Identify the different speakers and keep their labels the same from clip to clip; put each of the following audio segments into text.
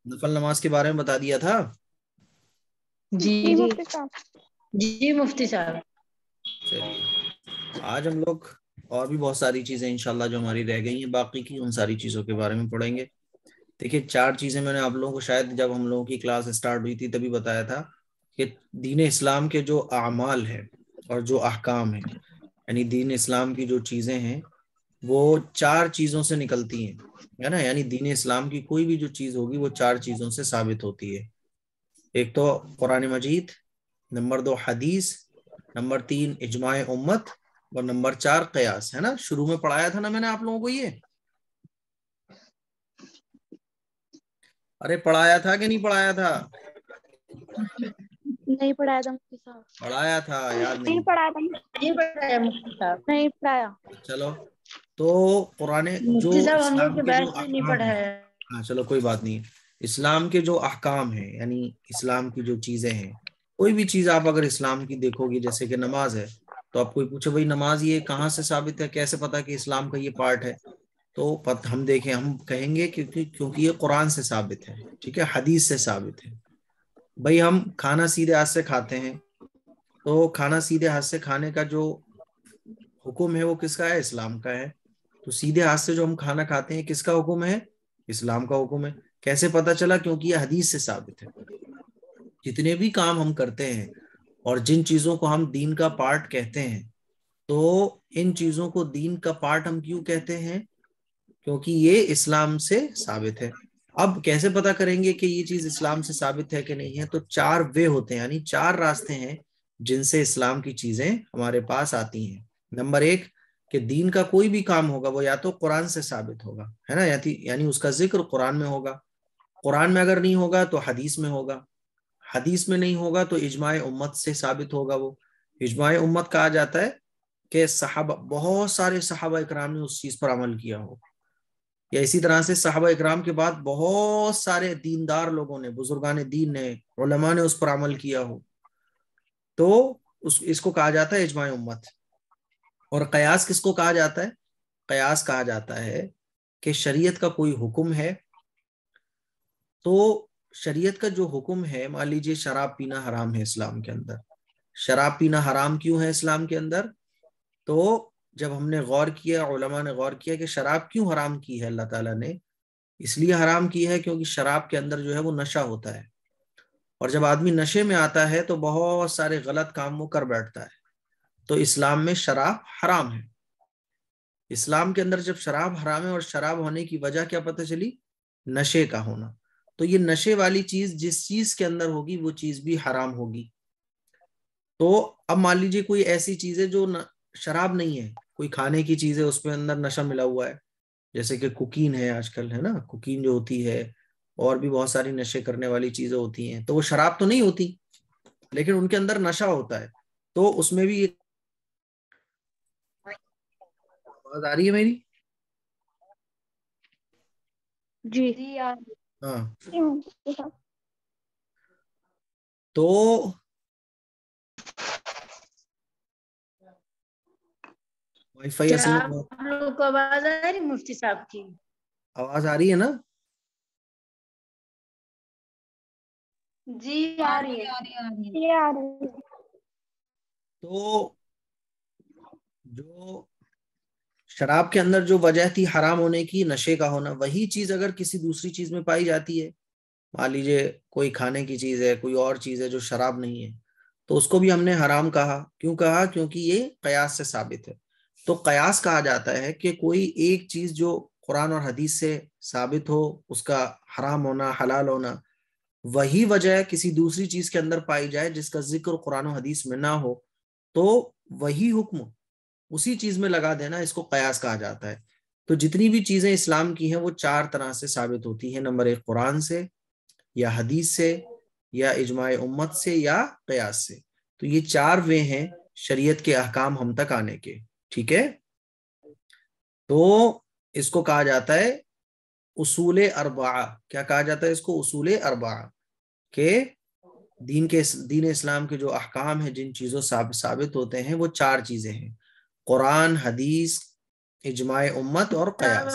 Speaker 1: نفل نماز کے بارے میں بتا دیا تھا.
Speaker 2: جی مفتی صاحب. جی مفتی صاحب.
Speaker 1: چلیے آج ہم لوگ اور بھی بہت ساری چیزیں انشاءاللہ جو ہماری رہ گئی ہیں باقی کی ان ساری چیزوں کے بارے میں پڑھیں گے. دیکھیے 4 چیزیں میں نے آپ لوگوں کو شاید جب ہم لوگوں کی کلاس اسٹارٹ ہوئی تھی تبھی بتایا تھا کہ دین اسلام کے جو اعمال ہیں اور جو احکام ہیں، یعنی دین اسلام کی جو چیزیں ہیں وہ 4 چیزوں سے نکلتی ہیں، ہے نا. یعنی دین اسلام کی کوئی بھی جو چیز ہوگی وہ 4 چیزوں سے ثابت ہوتی ہے. ایک تو قرآن مجید، نمبر 2 حدیث، نمبر 3 اجماع امت، اور نمبر 4 قیاس. ہے نا، شروع میں پڑھایا تھا نا میں نے آپ لوگوں کو یہ. ارے پڑھایا تھا کہ نہیں پڑھایا تھا؟
Speaker 2: نہیں پڑھایا تھا مفتی صاحب.
Speaker 1: پڑھایا تھا، یاد نہیں؟
Speaker 2: نہیں پڑھایا تھا. نہیں پڑھایا مفتی صاحب. نہیں پڑھایا.
Speaker 1: چلو تو قرآن جو
Speaker 2: مفتی صاحب ہم لوگ
Speaker 1: اسلام
Speaker 2: کے
Speaker 1: کے جو
Speaker 2: بیچ میں نہیں
Speaker 1: احکام
Speaker 2: پڑھا
Speaker 1: ہیں،
Speaker 2: ہے.
Speaker 1: ہاں چلو کوئی بات نہیں. اسلام کے جو احکام ہیں یعنی اسلام کی جو چیزیں ہیں، کوئی بھی چیز آپ اگر اسلام کی دیکھو گی، جیسے کہ نماز ہے تو آپ کوئی پوچھے بھائی نماز یہ کہاں سے ثابت ہے، کیسے پتا کہ اسلام کا یہ پارٹ ہے؟ تو ہم دیکھیں، ہم کہیں گے کیونکہ یہ قرآن سے ثابت ہے، ٹھیک ہے، حدیث سے ثابت ہے. بھائی ہم کھانا سیدھے ہاتھ سے کھاتے ہیں، تو کھانا سیدھے ہاتھ سے کھانے کا جو حکم ہے وہ کس کا ہے؟ اسلام کا ہے. تو سیدھے ہاتھ سے جو ہم کھانا کھاتے ہیں کس کا حکم ہے؟ اسلام کا حکم ہے. کیسے پتا چلا؟ کیونکہ یہ حدیث سے ثابت ہے. جتنے بھی کام ہم کرتے ہیں اور جن چیزوں کو ہم دین کا پارٹ کہتے ہیں، تو ان چیزوں کو دین کا پارٹ ہم کیوں کہتے ہیں؟ کیونکہ یہ اسلام سے ثابت ہے. اب کیسے پتا کریں گے کہ یہ چیز اسلام سے ثابت ہے کہ نہیں ہے؟ تو 4 وے ہوتے ہیں، یعنی 4 راستے ہیں جن سے اسلام کی چیزیں ہمارے پاس آتی ہیں. نمبر 1 کہ دین کا کوئی بھی کام ہوگا وہ یا تو قرآن سے ثابت ہوگا، ہے نا، یعنی اس کا ذکر قرآن میں ہوگا. قرآن میں اگر نہیں ہوگا تو حدیث میں ہوگا. حدیث میں نہیں ہوگا تو اجماع امت سے ثابت ہوگا. وہ اجماع امت کہا جاتا ہے کہ صحابہ، بہت سارے صحابہ اکرام نے اس چیز پر عمل کیا ہو، یا اسی طرح سے صحابہ اکرام کے بعد بہت سارے دیندار لوگوں نے، بزرگان دین نے، علماء نے اس پر عمل کیا ہو، تو اس کو کہا جاتا ہے اجماع امت. اور قیاس کس کو کہا جاتا ہے؟ قیاس کہا جاتا ہے کہ شریعت کا کوئی حکم ہے، تو شریعت کا جو حکم ہے، مان لیجیے شراب پینا حرام ہے اسلام کے اندر. شراب پینا حرام کیوں ہے اسلام کے اندر؟ تو جب ہم نے غور کیا، علماء نے غور کیا کہ شراب کیوں حرام کی ہے اللہ تعالیٰ نے، اس لیے حرام کی ہے کیونکہ شراب کے اندر جو ہے وہ نشہ ہوتا ہے، اور جب آدمی نشے میں آتا ہے تو بہت سارے غلط کام وہ کر بیٹھتا ہے. تو اسلام میں شراب حرام ہے. اسلام کے اندر جب شراب حرام ہے، اور شراب ہونے کی وجہ کیا پتہ چلی؟ نشے کا ہونا. تو یہ نشے والی چیز جس چیز کے اندر ہوگی وہ چیز بھی حرام ہوگی. تو اب مان لیجیے کوئی ایسی چیز ہے جو شراب نہیں ہے، کوئی کھانے کی چیز ہے، اس میں اندر نشہ ملا ہوا ہے، جیسے کہ کوکین ہے آج کل، ہے نا، کوکین جو ہوتی ہے، اور بھی بہت ساری نشے کرنے والی چیزیں ہوتی ہیں. تو وہ شراب تو نہیں ہوتی لیکن ان کے اندر نشہ ہوتا ہے. تو اس میں بھی آواز آ رہی ہے میری؟
Speaker 2: جی
Speaker 1: ہاں. تو وائی فائی
Speaker 2: کیا آپ لوگوں کو آواز آ رہی مفتی صاحب کی؟
Speaker 1: آواز آ رہی ہے نا؟
Speaker 2: جی آ رہی ہے.
Speaker 1: تو جو شراب کے اندر جو وجہ تھی حرام ہونے کی، نشے کا ہونا، وہی چیز اگر کسی دوسری چیز میں پائی جاتی ہے، مان لیجیے کوئی کھانے کی چیز ہے، کوئی اور چیز ہے جو شراب نہیں ہے، تو اس کو بھی ہم نے حرام کہا. کیوں کہا؟ کیونکہ یہ قیاس سے ثابت ہے. تو قیاس کہا جاتا ہے کہ کوئی ایک چیز جو قرآن اور حدیث سے ثابت ہو، اس کا حرام ہونا، حلال ہونا، وہی وجہ کسی دوسری چیز کے اندر پائی جائے جس کا ذکر قرآن و حدیث میں نہ ہو، تو وہی حکم اسی چیز میں لگا دینا، اس کو قیاس کہا جاتا ہے. تو جتنی بھی چیزیں اسلام کی ہیں وہ 4 طرح سے ثابت ہوتی ہیں. نمبر 1 قرآن سے، یا حدیث سے، یا اجماع امت سے، یا قیاس سے. تو یہ 4 وے ہیں شریعت کے احکام ہم تک آنے کے، ٹھیک ہے. تو اس کو کہا جاتا ہے اصول اربعہ. کیا کہا جاتا ہے اس کو؟ اصول اربعہ. کہ دین اسلام کے جو احکام ہیں، جن چیزوں ثابت ہوتے ہیں، وہ 4 چیزیں ہیں: قرآن، حدیث، اجماع امت اور قیاس.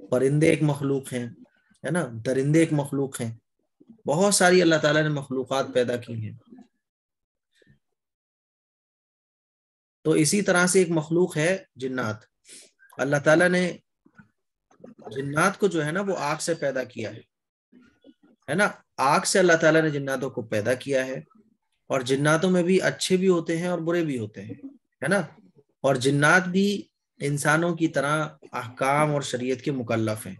Speaker 1: پرندے ایک مخلوق ہیں، ہے نا، درندے ایک مخلوق ہیں، بہت ساری اللہ تعالیٰ نے مخلوقات پیدا کی ہیں. تو اسی طرح سے ایک مخلوق ہے جنات. اللہ تعالیٰ نے جنات کو جو ہے نا وہ آگ سے پیدا کیا ہے نا، آگ سے اللہ تعالیٰ نے جناتوں کو پیدا کیا ہے. اور جناتوں میں بھی اچھے بھی ہوتے ہیں اور برے بھی ہوتے ہیں، ہے نا. اور جنات بھی انسانوں کی طرح احکام اور شریعت کے مکلف ہیں.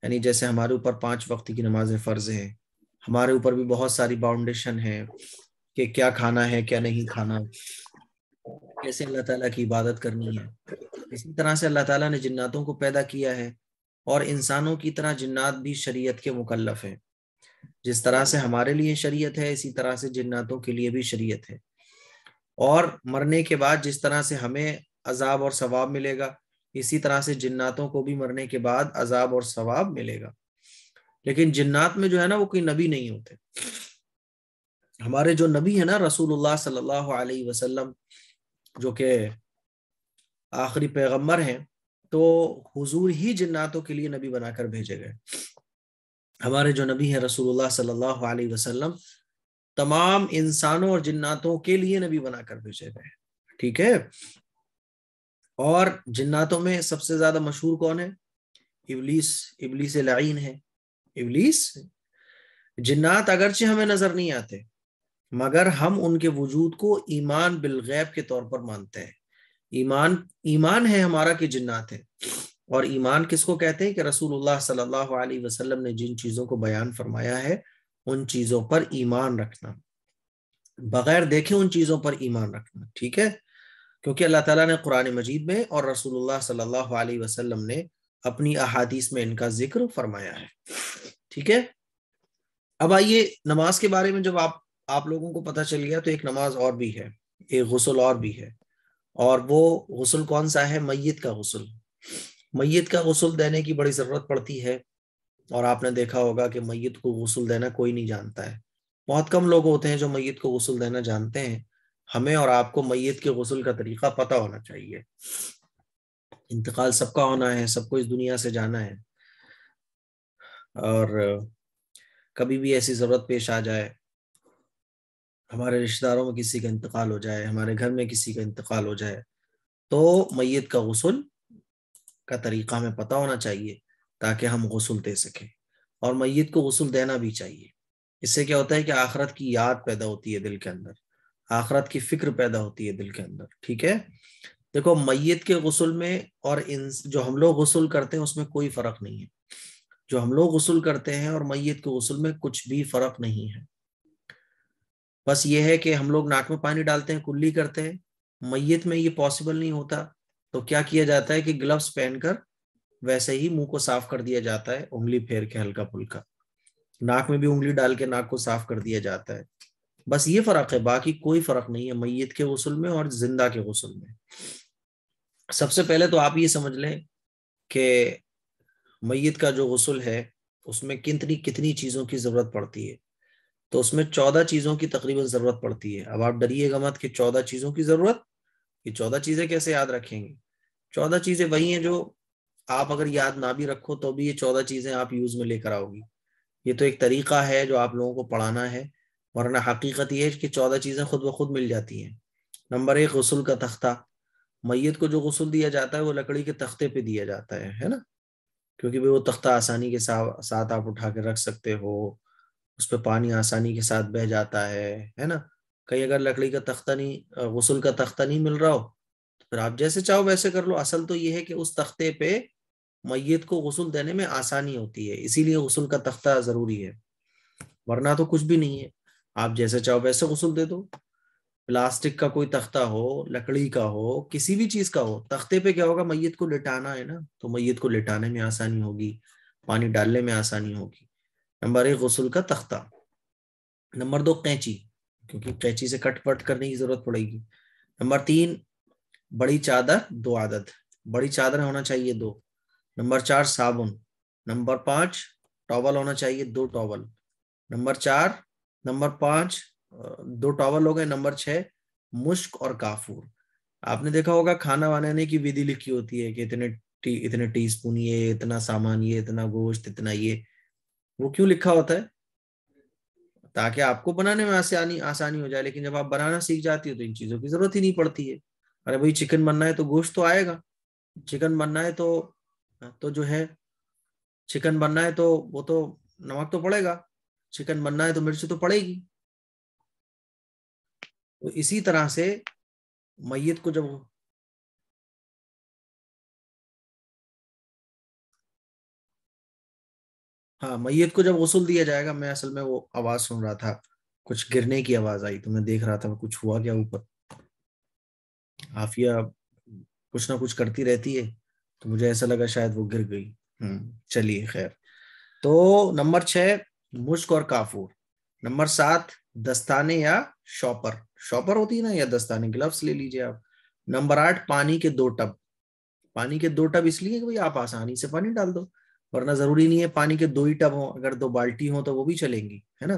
Speaker 1: یعنی جیسے ہمارے اوپر 5 وقت کی نمازیں فرض ہیں، ہمارے اوپر بھی بہت ساری باؤنڈیشن ہے کہ کیا کھانا ہے کیا نہیں کھانا، کیسے اللہ تعالیٰ کی عبادت کرنی ہے. اسی طرح سے اللہ تعالیٰ نے جناتوں کو پیدا کیا ہے، اور انسانوں کی طرح جنات بھی شریعت کے مکلف ہیں. جس طرح سے ہمارے لیے شریعت ہے اسی طرح سے جناتوں کے لیے بھی شریعت ہے. اور مرنے کے بعد جس طرح سے ہمیں عذاب اور ثواب ملے گا، اسی طرح سے جناتوں کو بھی مرنے کے بعد عذاب اور ثواب ملے گا. لیکن جنات میں جو ہے نا وہ کوئی نبی نہیں ہوتے. ہمارے جو نبی ہے نا رسول اللہ صلی اللہ علیہ وسلم، جو کہ آخری پیغمبر ہیں، تو حضور ہی جناتوں کے لیے نبی بنا کر بھیجے گئے. ہمارے جو نبی ہیں رسول اللہ صلی اللہ علیہ وسلم تمام انسانوں اور جناتوں کے لیے نبی بنا کر بھیجے گئے. ٹھیک ہے. اور جناتوں میں سب سے زیادہ مشہور کون ہے؟ ابلیس لعین ہے. ابلیس. جنات اگرچہ ہمیں نظر نہیں آتے مگر ہم ان کے وجود کو ایمان بالغیب کے طور پر مانتے ہیں. ایمان ہے ہمارا کہ جنات ہیں. اور ایمان کس کو کہتے ہیں؟ کہ رسول اللہ صلی اللہ علیہ وسلم نے جن چیزوں کو بیان فرمایا ہے ان چیزوں پر ایمان رکھنا، بغیر دیکھے ان چیزوں پر ایمان رکھنا. ٹھیک ہے. کیونکہ اللہ تعالیٰ نے قرآن مجید میں اور رسول اللہ صلی اللہ علیہ وسلم نے اپنی احادیث میں ان کا ذکر فرمایا ہے. ٹھیک ہے. اب آئیے نماز کے بارے میں جب آپ لوگوں کو پتہ چل گیا تو ایک نماز اور بھی ہے، ایک غسل اور بھی ہے. اور وہ غسل کون سا ہے؟ میت کا غسل. میت کا غسل دینے کی بڑی ضرورت پڑتی ہے. اور آپ نے دیکھا ہوگا کہ میت کو غسل دینا کوئی نہیں جانتا ہے. بہت کم لوگ ہوتے ہیں جو میت کو غسل دینا جانتے ہیں. ہمیں اور آپ کو میت کے غسل کا طریقہ پتہ ہونا چاہیے. انتقال سب کا ہونا ہے، سب کو اس دنیا سے جانا ہے. اور کبھی بھی ایسی ضرورت پیش آ جائے، ہمارے رشتہ داروں میں کسی کا انتقال ہو جائے، ہمارے گھر میں کسی کا انتقال ہو جائے، تو میت کا غسل کا طریقہ ہمیں پتہ ہونا چاہیے تاکہ ہم غسل دے سکیں. اور میت کو غسل دینا بھی چاہیے. اس سے کیا ہوتا ہے کہ آخرت کی یاد پیدا ہوتی ہے دل کے اندر، آخرت کی فکر پیدا ہوتی ہے دل کے اندر. ٹھیک ہے. دیکھو میت کے غسل میں اور جو ہم لوگ غسل کرتے ہیں اس میں کوئی فرق نہیں ہے. جو ہم لوگ غسل کرتے ہیں اور میت کے غسل میں کچھ بھی فرق نہیں ہے. بس یہ ہے کہ ہم لوگ ناک میں پانی ڈالتے ہیں، کلی کرتے ہیں. میت میں یہ پاسبل نہیں ہوتا. تو کیا کیا جاتا ہے کہ گلوز پہن کر ویسے ہی منہ کو صاف کر دیا جاتا ہے، انگلی پھیر کے ہلکا پھلکا. ناک میں بھی انگلی ڈال کے ناک کو صاف کر دیا جاتا ہے. بس یہ فرق ہے، باقی کوئی فرق نہیں ہے میت کے غسل میں اور زندہ کے غسل میں. سب سے پہلے تو آپ یہ سمجھ لیں کہ میت کا جو غسل ہے اس میں کتنی چیزوں کی ضرورت پڑتی ہے. تو اس میں 14 چیزوں کی تقریباً ضرورت پڑتی ہے. اب آپ ڈریے گا مت کہ 14 چیزوں کی ضرورت، یہ 14 چیزیں کیسے یاد رکھیں گے؟ 14 چیزیں وہی ہیں جو آپ اگر یاد نہ بھی رکھو تو بھی یہ 14 چیزیں آپ یوز میں لے کر آؤ گی. یہ تو ایک طریقہ ہے جو آپ لوگوں کو پڑھانا ہے، ورنہ حقیقت یہ ہے کہ 14 چیزیں خود بخود مل جاتی ہیں. نمبر 1 غسل کا تختہ. میت کو جو غسل دیا جاتا ہے وہ لکڑی کے تختے پہ دیا جاتا ہے نا، کیونکہ وہ تختہ آسانی کے ساتھ آپ اٹھا کے رکھ سکتے ہو، اس پہ پانی آسانی کے ساتھ بہ جاتا ہے نا. کہیں اگر لکڑی کا تختہ نہیں، غسل کا تختہ نہیں مل رہا ہو تو پھر آپ جیسے چاہو ویسے کر لو. اصل تو یہ ہے کہ اس تختے پہ میت کو غسل دینے میں آسانی ہوتی ہے، اسی لیے غسل کا تختہ ضروری ہے، ورنہ تو کچھ بھی نہیں ہے. آپ جیسے چاہو ویسے غسل دے دو. پلاسٹک کا کوئی تختہ ہو، لکڑی کا ہو، کسی بھی چیز کا ہو، تختے پہ کیا ہوگا؟ میت کو لٹانا ہے نا، تو میت کو لٹانے میں آسانی ہوگی، پانی ڈالنے میں آسانی ہوگی. نمبر 1 غسل کا تختہ. نمبر 2 قینچی، کیونکہ قینچی سے کٹ پٹ کرنے کی ضرورت پڑے گی. نمبر 3 بڑی چادر 2 عدد، بڑی چادر ہونا چاہیے 2. نمبر 4 صابن. نمبر 5 ٹاول ہونا چاہیے 2 ٹاول. نمبر 5 2 ٹاول ہو گئے. نمبر 6 مشک اور کافور. آپ نے دیکھا ہوگا کھانا بنانے کی ودھی لکھی ہوتی ہے کہ اتنے اتنے ٹی اسپون یہ, اتنا سامان یہ, اتنا گوشت, اتنا یہ. وہ کیوں لکھا ہوتا ہے؟ تاکہ آپ کو بنانے میں آسانی ہو جائے. لیکن جب آپ بنانا سیکھ جاتی ہو تو ان چیزوں کی ضرورت ہی نہیں پڑتی ہے. ارے بھائی چکن بننا ہے تو گوشت تو آئے گا, چکن بننا ہے تو جو ہے چکن بننا ہے تو وہ تو نمک تو پڑے گا, چکن بننا ہے تو مرچ تو پڑے گی. تو اسی طرح سے میت کو جب میت کو جب غسل دیا جائے گا, میں اصل میں وہ آواز سن رہا تھا, کچھ گرنے کی آواز آئی تو میں دیکھ رہا تھا کچھ ہوا کیا اوپر. عافیہ کچھ نہ کچھ کرتی رہتی ہے تو مجھے ایسا لگا شاید وہ گر گئی. چلیے خیر. تو نمبر 6 مشک اور کافور. نمبر 7 دستانے یا شاپر ہوتی ہے نا, یا دستانے, گلفز لے لیجیے آپ. نمبر 8 پانی کے 2 ٹب. پانی کے 2 ٹب اس لیے کہ بھئی آپ آسانی سے پانی ڈال دو, ورنہ ضروری نہیں ہے پانی کے 2 ہی ٹب ہوں, اگر 2 بالٹی ہوں تو وہ بھی چلیں گی, ہے نا.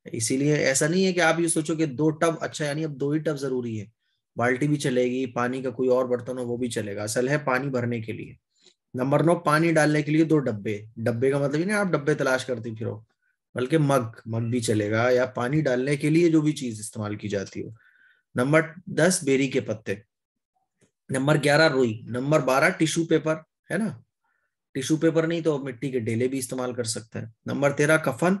Speaker 1: اسی لیے ایسا نہیں ہے کہ آپ یہ سوچو کہ 2 ٹب اچھا, یعنی اب 2 ہی ٹب ضروری ہے, بالٹی بھی چلے گی, پانی کا کوئی اور برتن ہو وہ بھی چلے گا. اصل ہے پانی بھرنے کے لیے. نمبر 9 پانی ڈالنے کے لیے 2 ڈبے. ڈبے کا مطلب ہی نہیں آپ ڈبے تلاش کرتی پھرو, بلکہ مگ بھی چلے گا, یا پانی ڈالنے کے لیے جو بھی چیز استعمال کی جاتی ہو. نمبر 10 بیری کے پتے. نمبر 11 روئی. نمبر 12 ٹیشو پیپر, ہے نا. ٹیشو پیپر نہیں تو مٹی کے ڈیلے بھی استعمال کر سکتے ہیں. نمبر 13 کفن.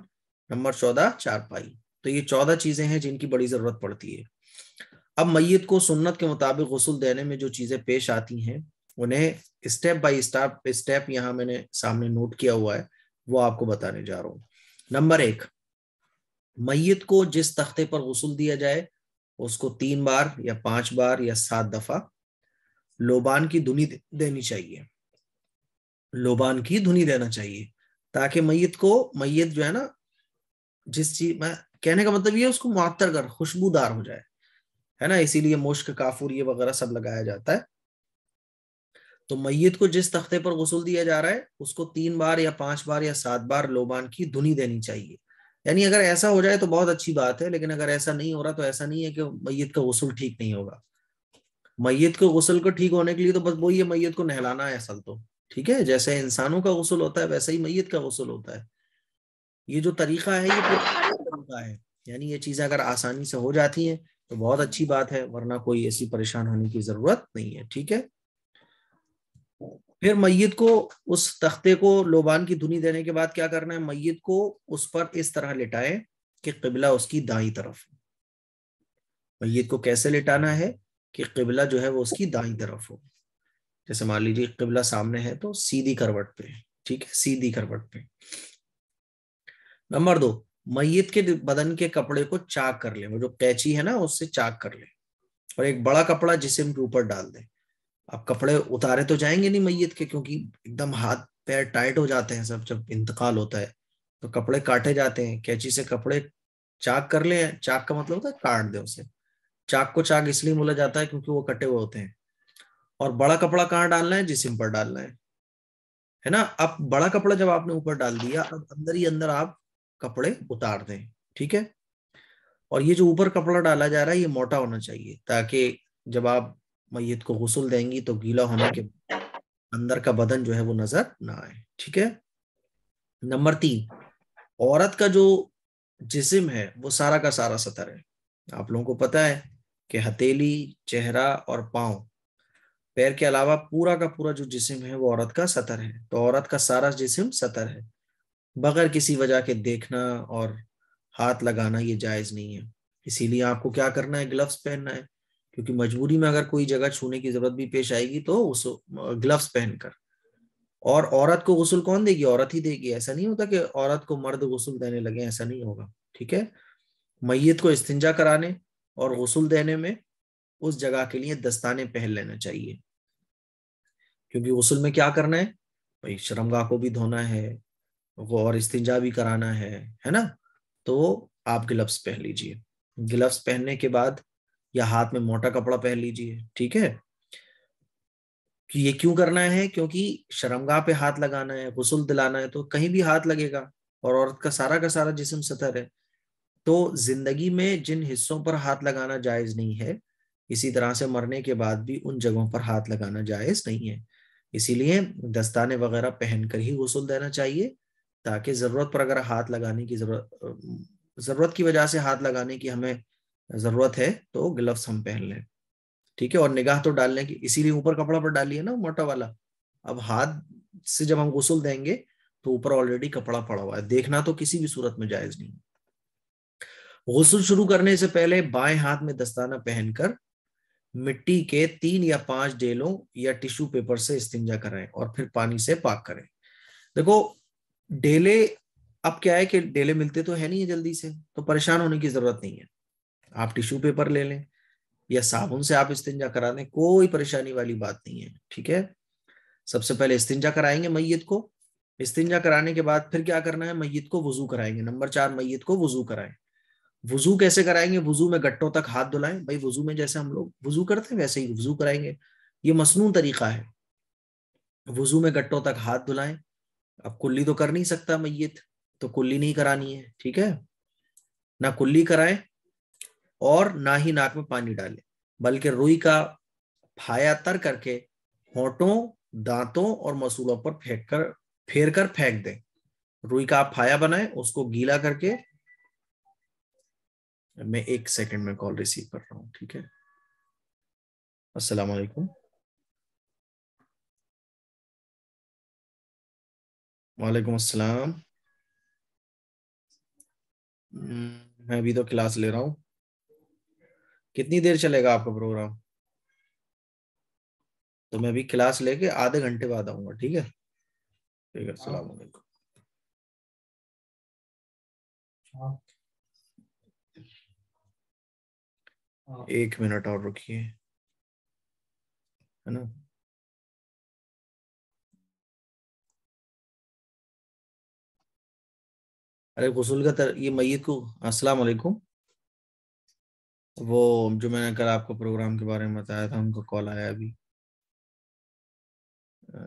Speaker 1: نمبر 14 چارپائی. تو یہ 14 چیزیں ہیں جن کی بڑی ضرورت پڑتی ہے. اب میت کو سنت کے مطابق غسل دینے میں جو چیزیں پیش آتی ہیں انہیں اسٹیپ بائی اسٹیپ یہاں میں نے سامنے نوٹ کیا ہوا ہے, وہ آپ کو بتانے جا رہا ہوں. نمبر 1 میت کو جس تختے پر غسل دیا جائے اس کو 3 بار یا 5 بار یا 7 دفعہ لوبان کی دھنی دینی چاہیے. لوبان کی دھنی دینا چاہیے تاکہ میت جو ہے نا, جس چیز میں کہنے کا مطلب یہ اس کو معطر کر, خوشبودار ہو جائے, ہے نا. اسی لیے مشک کافور یہ وغیرہ سب لگایا جاتا ہے. تو میت کو جس تختے پر غسل دیا جا رہا ہے اس کو 3 بار یا 5 بار یا 7 بار لوبان کی دھنی دینی چاہیے. یعنی اگر ایسا ہو جائے تو بہت اچھی بات ہے, لیکن اگر ایسا نہیں ہو رہا تو ایسا نہیں ہے کہ میت کا غسل ٹھیک نہیں ہوگا. میت کے غسل کو ٹھیک ہونے کے لیے تو بس وہی ہے, میت کو نہلانا ہے اصل تو, ٹھیک ہے. جیسے انسانوں کا غسل ہوتا ہے ویسا ہی میت کا غسل ہوتا ہے. یہ جو طریقہ ہے یہ طریقہ ہے, یعنی یہ چیزیں اگر آسانی سے ہو جاتی ہیں تو بہت اچھی بات ہے, ورنہ کوئی ایسی پریشان ہونے کی ضرورت نہیں ہے, ٹھیک ہے. پھر میت کو اس تختے کو لوبان کی دھنی دینے کے بعد کیا کرنا ہے, میت کو اس پر اس طرح لٹائیں کہ قبلہ اس کی دائیں طرف. میت کو کیسے لٹانا ہے کہ قبلہ جو ہے وہ اس کی دائیں طرف ہو. جیسے مان لیجیے قبلہ سامنے ہے تو سیدھی کروٹ پہ, ٹھیک ہے, سیدھی کروٹ پہ. نمبر 2 میت کے بدن کے کپڑے کو چاک کر لیں, وہ جو قینچی ہے نا اس سے چاک کر لیں, اور ایک بڑا کپڑا جسم کے اوپر ڈال دیں. اب کپڑے اتارے تو جائیں گے نہیں میت کے, کیونکہ ایک دم ہاتھ پیر ٹائٹ ہو جاتے ہیں سب جب انتقال ہوتا ہے, تو کپڑے کاٹے جاتے ہیں. قینچی سے کپڑے چاک کر لیں. چاک کا مطلب ہوتا ہے کاٹ دیں اسے. چاک کو چاک اس لیے بولا جاتا ہے کیونکہ وہ کٹے ہوئے ہوتے ہیں. اور بڑا کپڑا کہاں ڈالنا ہے, جسم پر ڈالنا ہے نا. اب بڑا کپڑا جب آپ نے اوپر ڈال دیا, اب اندر ہی اندر آپ کپڑے اتار دیں, ٹھیک ہے. اور یہ جو اوپر کپڑا ڈالا جا رہا ہے یہ موٹا ہونا چاہیے تاکہ جب آپ میت کو غسل دیں گی تو گیلا ہونے کے اندر کا بدن جو ہے وہ نظر نہ آئے, ٹھیک ہے. نمبر 3 عورت کا جو جسم ہے وہ سارا کا سارا سطر ہے. آپ لوگوں کو پتا ہے کہ ہتھیلی, چہرہ اور پاؤں, پیر کے علاوہ پورا کا پورا جو جسم ہے وہ عورت کا سطر ہے. تو عورت کا سارا جسم سطر ہے, بغیر کسی وجہ کے دیکھنا اور ہاتھ لگانا یہ جائز نہیں ہے. اسی لیے آپ کو کیا کرنا ہے, گلفز پہننا ہے, کیونکہ مجبوری میں اگر کوئی جگہ چھونے کی ضرورت بھی پیش آئے گی تو اس گلفز پہن کر. اور عورت کو غسل کون دے گی, عورت ہی دے گی. ایسا نہیں ہوتا کہ عورت کو مرد غسل دینے لگے, ایسا نہیں ہوگا, ٹھیک ہے. میت کو استنجا کرانے اور غسل دینے میں اس جگہ کے لیے دستانے پہن لینا چاہیے, کیونکہ غسل میں کیا کرنا ہے بھائی, شرمگاہ کو بھی دھونا ہے اور استنجا بھی کرانا ہے نا. تو آپ گلفز پہن لیجئے. گلفز پہننے کے بعد یا ہاتھ میں موٹا کپڑا پہن لیجئے, ٹھیک ہے. کہ یہ کیوں کرنا ہے, کیونکہ شرمگاہ پہ ہاتھ لگانا ہے, غسل دلانا ہے, تو کہیں بھی ہاتھ لگے گا, اور عورت کا سارا جسم سطر ہے. تو زندگی میں جن حصوں پر ہاتھ لگانا جائز نہیں ہے, اسی طرح سے مرنے کے بعد بھی ان جگہوں پر ہاتھ لگانا جائز نہیں ہے. اسی لیے دستانے وغیرہ پہن کر ہی غسل دینا چاہیے، تاکہ ضرورت پر اگر ہاتھ لگانے کی ضرورت کی وجہ سے ہاتھ لگانے کی ہمیں ضرورت ہے تو گلوز ہم پہن لیں، ٹھیک ہے۔ اور نگاہ تو ڈالنے کی اسی لیے اوپر کپڑا پر ڈالیے نا موٹا والا، اب ہاتھ سے جب ہم غسل دیں گے تو اوپر آلریڈی کپڑا پڑا ہوا ہے، دیکھنا تو کسی بھی صورت میں جائز نہیں۔ غسل شروع کرنے سے پہلے بائیں ہاتھ میں دستانہ پہن کر مٹی کے 3 یا 5 ڈیلوں یا ٹیشو پیپر سے استنجا کریں اور پھر پانی سے پاک کریں۔ دیکھو ڈیلے، اب کیا ہے کہ ڈیلے ملتے تو ہے نہیں جلدی سے، تو پریشان ہونے کی ضرورت نہیں ہے، آپ ٹیشو پیپر لے لیں یا صابن سے آپ استنجا کرا دیں، کوئی پریشانی والی بات نہیں ہے، ٹھیک ہے۔ سب سے پہلے استنجا کرائیں گے میت کو، استنجا کرانے کے بعد پھر کیا کرنا ہے، میت کو وضو کرائیں گے۔ نمبر 4 میت کو وضو کرائیں۔ وضو کیسے کرائیں گے؟ وضو میں گٹوں تک ہاتھ دھلائیں، بھائی وضو میں جیسے ہم لوگ وضو کرتے ہیں ویسے ہی وضو کرائیں گے، یہ مسنون طریقہ ہے۔ وضو میں گٹوں تک ہاتھ دھلائیں، اب کلی تو کر نہیں سکتا میت، تو کلی نہیں کرانی ہے، ٹھیک ہے، نہ کلی کرائیں اور نہ ہی ناک میں پانی ڈالیں، بلکہ روئی کا پھایا تر کر کے ہونٹوں، دانتوں اور مسولوں پر پھیر کر پھینک دیں۔ روئی کا آپ پھایا بنائیں، اس کو گیلا کر کے، میں 1 سیکنڈ میں کال ریسیو کر رہا ہوں، ٹھیک ہے۔ السلام علیکم۔ وعلیکم السلام۔ میں ابھی تو کلاس لے رہا ہوں، کتنی دیر چلے گا آپ کا پروگرام؟ تو میں ابھی کلاس لے کے آدھے گھنٹے بعد آؤں گا، ٹھیک ہے، ٹھیک ہے، السلام علیکم۔ 1 منٹ اور رکیے، ہے نا۔ ارے غسل کا یہ میت کو، السلام علیکم، وہ جو میں نے کل آپ کو پروگرام کے بارے میں بتایا تھا ان کا کال آیا ابھی،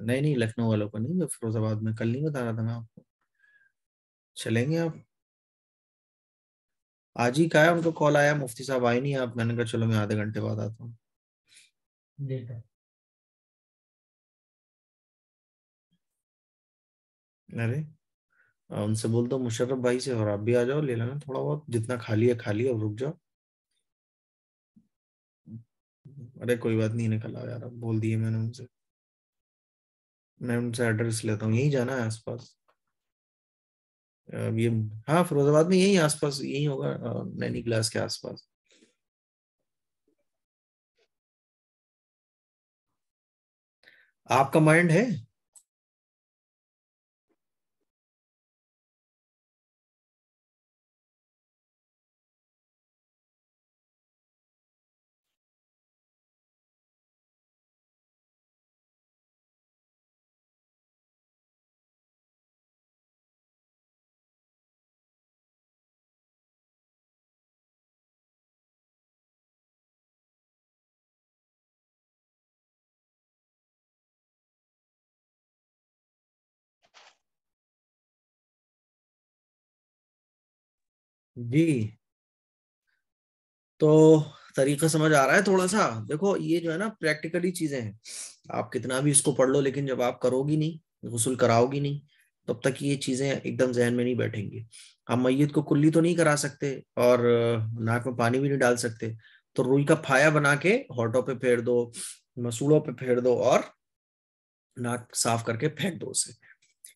Speaker 1: نہیں لکھنؤ والوں کا نہیں، فیروز آباد میں، کل نہیں بتا رہا تھا میں آپ کو، چلیں گے آپ؟ آج ہی کہا ہے، ان کو کال آیا، مفتی صاحب آئے نہیں آپ، میں نے کہا چلو میں آدھے گھنٹے بعد آتا ہوں۔ ارے ان سے بول دو مشرف بھائی سے، اور آپ بھی آ جاؤ، لے لینا تھوڑا بہت، جتنا کھا لیا اور رک جاؤ۔ ارے کوئی بات نہیں، نکل آؤ یار، بول دیے میں نے ان سے، میں ان سے ایڈریس لیتا ہوں، یہی جانا ہے آس پاس، یہ ہاں فیروز آباد میں یہی آس پاس، یہی ہوگا، نینی کلاس کے آس پاس۔ آپ کا مائنڈ ہے؟ جی تو طریقہ سمجھ آ رہا ہے تھوڑا سا؟ دیکھو یہ جو ہے نا پریکٹیکلی چیزیں ہیں، آپ کتنا بھی اس کو پڑھ لو، لیکن جب آپ کرو گی نہیں، غسل کراؤ گی نہیں، تب تک یہ چیزیں ایک دم ذہن میں نہیں بیٹھیں گی۔ ہم میت کو کلی تو نہیں کرا سکتے اور ناک میں پانی بھی نہیں ڈال سکتے، تو روئی کا پھایا بنا کے ہونٹوں پہ پھیر دو، مسولوں پہ پھیر دو اور ناک صاف کر کے پھینک دو اسے۔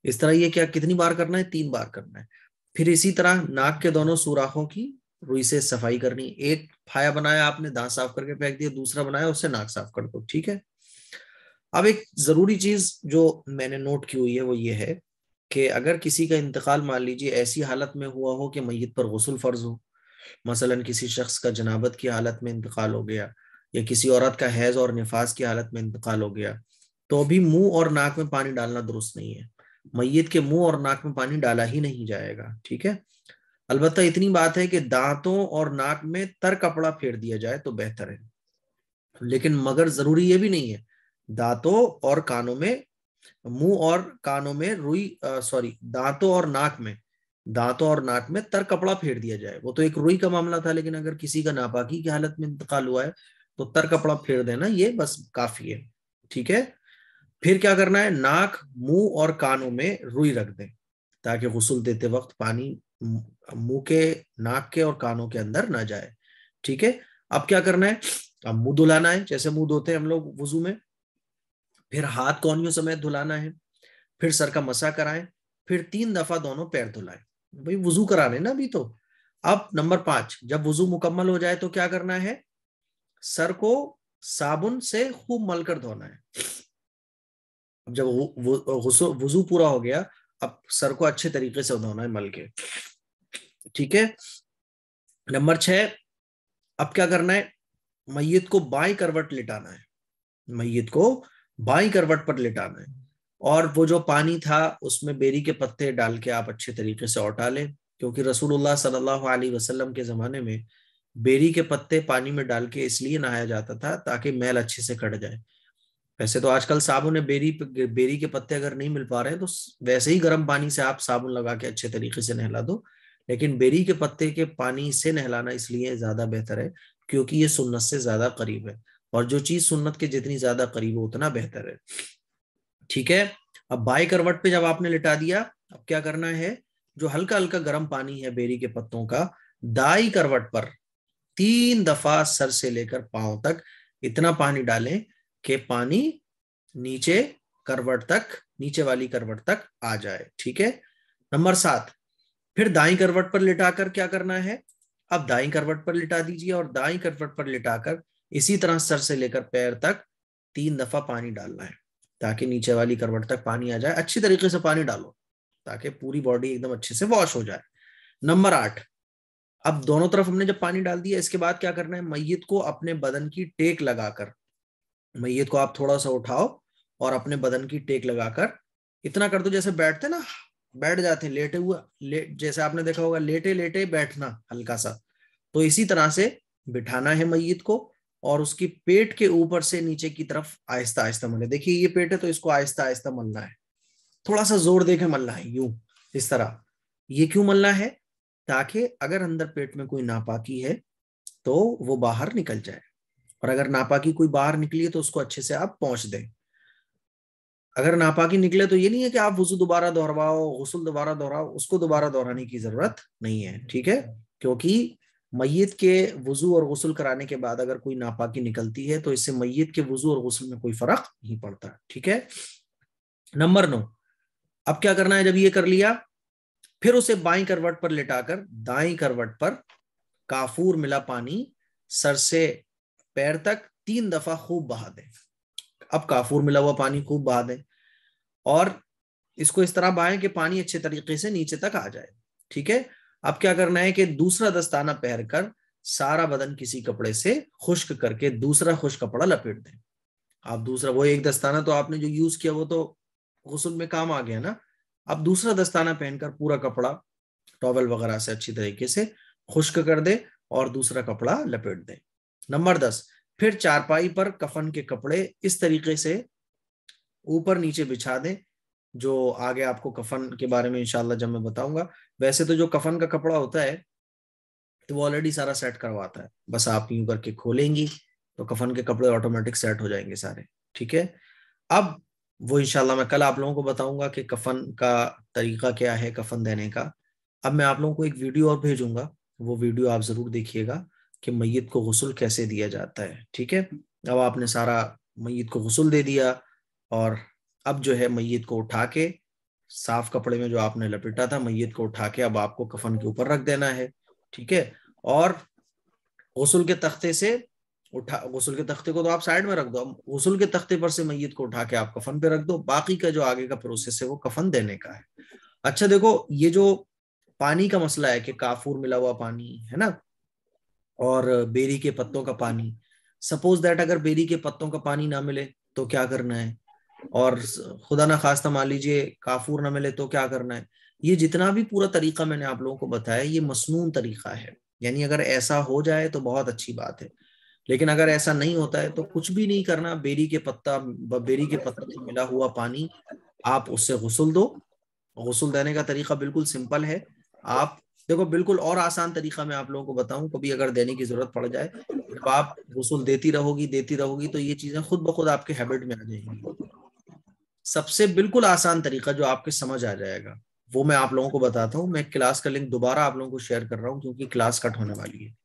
Speaker 1: اس طرح یہ کیا کتنی بار کرنا ہے؟ 3 بار کرنا ہے۔ پھر اسی طرح ناک کے دونوں سوراخوں کی روئی سے صفائی کرنی، ایک پھایا بنایا آپ نے، دانت صاف کر کے پھینک دیا، دوسرا بنایا اس سے ناک صاف کر دو، ٹھیک ہے۔ اب ایک ضروری چیز جو میں نے نوٹ کی ہوئی ہے وہ یہ ہے کہ اگر کسی کا انتقال مان لیجیے ایسی حالت میں ہوا ہو کہ میت پر غسل فرض ہو، مثلا کسی شخص کا جنابت کی حالت میں انتقال ہو گیا، یا کسی عورت کا حیض اور نفاس کی حالت میں انتقال ہو گیا، تو ابھی منہ اور ناک میں پانی ڈالنا درست نہیں ہے، میت کے منہ اور ناک میں پانی ڈالا ہی نہیں جائے گا، ٹھیک ہے۔ البتہ اتنی بات ہے کہ دانتوں اور ناک میں تر کپڑا پھیر دیا جائے تو بہتر ہے، لیکن مگر ضروری یہ بھی نہیں ہے دانتوں اور کانوں میں، منہ اور کانوں میں دانتوں اور ناک میں تر کپڑا پھیر دیا جائے، وہ تو ایک روئی کا معاملہ تھا، لیکن اگر کسی کا ناپاکی کی حالت میں انتقال ہوا ہے تو تر کپڑا پھیر دینا یہ بس کافی ہے، ٹھیک ہے۔ پھر کیا کرنا ہے, ناک, منہ اور کانوں میں روئی رکھ دیں تاکہ غسل دیتے وقت پانی منہ کے, ناک کے اور کانوں کے اندر نہ جائے. ٹھیک ہے, اب کیا کرنا ہے, اب منہ دھلانا ہے جیسے منہ دھوتے ہیں ہم لوگ وضو میں. پھر ہاتھ کونیوں سمیت دھلانا ہے. پھر سر کا مسح کرائیں. پھر 3 دفعہ دونوں پیر دھلائیں. بھائی وضو کرانے نا ابھی تو. اب نمبر 5, جب وضو مکمل ہو جائے تو کیا کرنا ہے, سر کو صابن سے خوب مل کر دھونا ہے. اب جب وضو پورا ہو گیا, اب سر کو اچھے طریقے سے دھونا ہے مل کے. ٹھیک ہے. نمبر 6, اب کیا کرنا ہے, میت کو بائیں کروٹ لٹانا ہے. میت کو بائیں کروٹ پر لٹانا ہے. اور وہ جو پانی تھا اس میں بیری کے پتے ڈال کے آپ اچھے طریقے سے اوٹا لیں, کیونکہ رسول اللہ صلی اللہ علیہ وسلم کے زمانے میں بیری کے پتے پانی میں ڈال کے اس لیے نہایا جاتا تھا تاکہ میل اچھے سے کٹ جائے. ویسے تو آج کل صابن بیری کے پتے اگر نہیں مل پا رہے ہیں تو ویسے ہی گرم پانی سے آپ صابن لگا کے اچھے طریقے سے نہلا دو, لیکن بیری کے پتے کے پانی سے نہلانا اس لیے زیادہ بہتر ہے کیونکہ یہ سنت سے زیادہ قریب ہے, اور جو چیز سنت کے جتنی زیادہ قریب ہو اتنا بہتر ہے. ٹھیک ہے. اب بائیں کروٹ پہ جب آپ نے لٹا دیا, اب کیا کرنا ہے, جو ہلکا ہلکا گرم پانی ہے بیری کے پتوں کا, دائیں کروٹ پر 3 دفعہ سر سے لے کر پاؤں تک اتنا پانی ڈالیں کہ پانی نیچے کروٹ تک, نیچے والی کروٹ تک آ جائے. ٹھیک ہے. نمبر 7, پھر دائیں کروٹ پر لٹا کر کیا کرنا ہے, اب دائیں کروٹ پر لٹا دیجیے اور دائیں کروٹ پر لٹا کر اسی طرح سر سے لے کر پیر تک 3 دفعہ پانی ڈالنا ہے تاکہ نیچے والی کروٹ تک پانی آ جائے. اچھی طریقے سے پانی ڈالو تاکہ پوری باڈی ایک دم اچھے سے واش ہو جائے. نمبر 8, اب دونوں طرف ہم نے جب پانی ڈال دیا, اس کے بعد کیا کرنا ہے, میت کو اپنے بدن کی ٹیک لگا کر, میت کو آپ تھوڑا سا اٹھاؤ اور اپنے بدن کی ٹیک لگا کر اتنا کر دو جیسے بیٹھتے نا, بیٹھ جاتے ہیں لیٹے ہوئے, جیسے آپ نے دیکھا ہوگا لیٹے لیٹے بیٹھنا ہلکا سا, تو اسی طرح سے بٹھانا ہے میت کو اور اس کی پیٹ کے اوپر سے نیچے کی طرف آہستہ آہستہ ملے. دیکھیے یہ پیٹ ہے تو اس کو آہستہ آہستہ ملنا ہے, تھوڑا سا زور دے کے ملنا ہے, یوں اس طرح. یہ کیوں ملنا ہے, تاکہ اگر اندر پیٹ میں کوئی ناپاکی ہے تو وہ باہر نکل جائے, اور اگر ناپاکی کوئی باہر نکلی ہے تو اس کو اچھے سے آپ پہنچ دیں. اگر ناپاکی نکلے تو یہ نہیں ہے کہ آپ وضو دوبارہ دہرواؤ, غسل دوبارہ دہراؤ, اس کو دوبارہ دہرانے کی ضرورت نہیں ہے. ٹھیک ہے. کیونکہ میت کے وضو اور غسل کرانے کے بعد اگر کوئی ناپاکی نکلتی ہے تو اس سے میت کے وضو اور غسل میں کوئی فرق نہیں پڑتا. ٹھیک ہے. نمبر 9, اب کیا کرنا ہے, جب یہ کر لیا پھر اسے بائیں کروٹ پر لٹا کر دائیں کروٹ پر کافور ملا پانی سر سے پیر تک 3 دفعہ خوب بہا دیں. اب کافور ملا ہوا پانی خوب بہا دیں اور اس کو اس طرح بہائیں کہ پانی اچھے طریقے سے نیچے تک آ جائے. ٹھیک ہے. اب کیا کرنا ہے کہ دوسرا دستانہ پہن کر سارا بدن کسی کپڑے سے خشک کر کے دوسرا خشک کپڑا لپیٹ دیں. آپ دوسرا, وہ ایک دستانہ تو آپ نے جو یوز کیا وہ تو غسل میں کام آ گیا نا, اب دوسرا دستانہ پہن کر پورا کپڑا ٹاول وغیرہ سے اچھی طریقے سے خشک کر دے اور دوسرا کپڑا لپیٹ دیں. نمبر 10, پھر چارپائی پر کفن کے کپڑے اس طریقے سے اوپر نیچے بچھا دیں, جو آگے آپ کو کفن کے بارے میں انشاءاللہ جب میں بتاؤں گا. ویسے تو جو کفن کا کپڑا ہوتا ہے تو وہ آلریڈی سارا سیٹ کرواتا ہے, بس آپ یوں کر کے کھولیں گی تو کفن کے کپڑے آٹومیٹک سیٹ ہو جائیں گے سارے. ٹھیک ہے. اب وہ انشاءاللہ میں کل آپ لوگوں کو بتاؤں گا کہ کفن کا طریقہ کیا ہے کفن دینے کا. اب میں آپ لوگوں کو ایک ویڈیو اور بھیجوں گا, وہ ویڈیو آپ ضرور دیکھیے گا کہ میت کو غسل کیسے دیا جاتا ہے. ٹھیک ہے. اب آپ نے سارا میت کو غسل دے دیا اور اب جو ہے میت کو اٹھا کے صاف کپڑے میں جو آپ نے لپیٹا تھا میت کو اٹھا کے اب آپ کو کفن کے اوپر رکھ دینا ہے. ٹھیک ہے. اور غسل کے تختے سے غسل کے تختے کو تو آپ سائڈ میں رکھ دو, غسل کے تختے پر سے میت کو اٹھا کے آپ کفن پہ رکھ دو. باقی کا جو آگے کا پروسیس ہے وہ کفن دینے کا ہے. اچھا دیکھو, یہ جو پانی کا مسئلہ ہے کہ کافور ملا ہوا پانی ہے نا اور بیری کے پتوں کا پانی, سپوز دیٹ اگر بیری کے پتوں کا پانی نہ ملے تو کیا کرنا ہے, اور خدا نہ خواستہ مان لیجیے کافور نہ ملے تو کیا کرنا ہے. یہ جتنا بھی پورا طریقہ میں نے آپ لوگوں کو بتایا یہ مسنون طریقہ ہے, یعنی اگر ایسا ہو جائے تو بہت اچھی بات ہے, لیکن اگر ایسا نہیں ہوتا ہے تو کچھ بھی نہیں کرنا. بیری کے پتا سے ملا ہوا پانی آپ اس سے غسل دو. غسل دینے کا طریقہ بالکل سمپل ہے. آپ دیکھو بالکل اور آسان طریقہ میں آپ لوگوں کو بتاؤں, کبھی اگر دینے کی ضرورت پڑ جائے, جب آپ غسل دیتی رہو گی تو یہ چیزیں خود بخود آپ کے ہیبٹ میں آ جائیں گی. سب سے بالکل آسان طریقہ جو آپ کے سمجھ آ جائے گا وہ میں آپ لوگوں کو بتاتا ہوں. میں کلاس کا لنک دوبارہ آپ لوگوں کو شیئر کر رہا ہوں کیونکہ کلاس کٹ ہونے والی ہے.